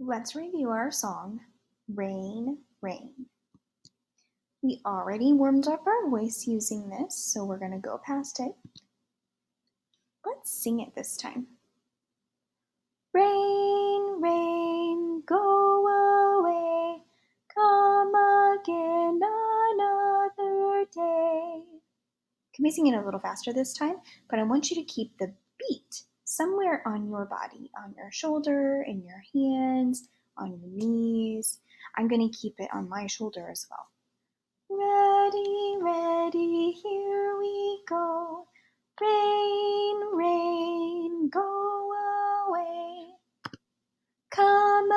Let's review our song, Rain, Rain. We already warmed up our voice using this, so we're going to go past it. Let's sing it this time. Rain, rain, go away, come again another day. Can we sing it a little faster this time? But I want you to keep the beat somewhere on your body, on your shoulder, in your hands, on your knees. I'm going to keep it on my shoulder as well. Ready, ready, here we go. Rain, rain, go away. Come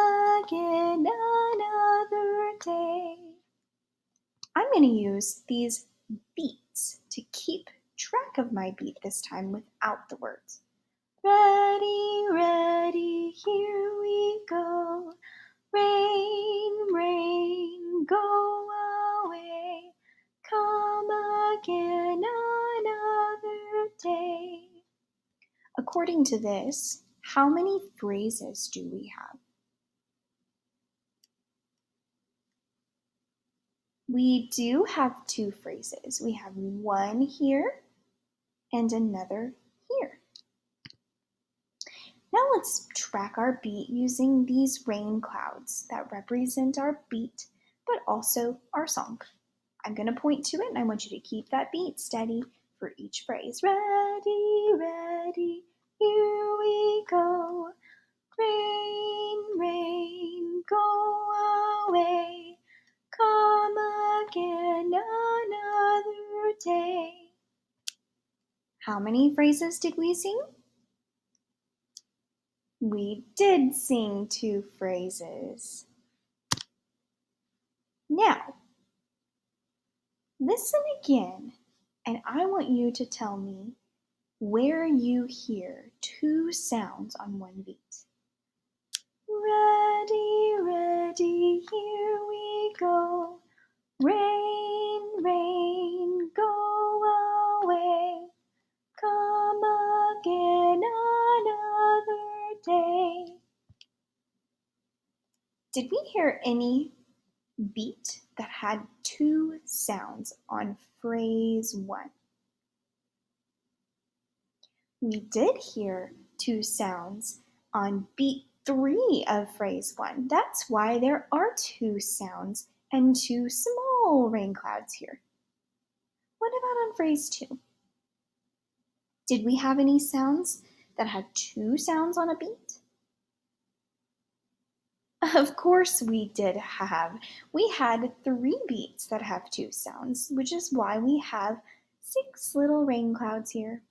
again another day. I'm going to use these beats to keep track of my beat this time without the words. Ready, ready, here we go. Rain, rain, go away. Come again another day. According to this, how many phrases do we have? We do have two phrases. We have one here and another here. Now let's track our beat using these rain clouds that represent our beat, but also our song. I'm going to point to it and I want you to keep that beat steady for each phrase. Ready, ready, here we go. Rain, rain, go away. Come again another day. How many phrases did we sing? We did sing two phrases. Now, listen again, and I want you to tell me where you hear two sounds on one beat. Ready, ready, here we go. Rain, rain, go away. Come again another day. Did we hear any beat that had two sounds on phrase one? We did hear two sounds on beat 3 of phrase 1. That's why there are two sounds and two small rain clouds here. What about on phrase 2? Did we have any sounds that had two sounds on a beat? Of course we did have. We had 3 beats that have two sounds, which is why we have 6 little rain clouds here.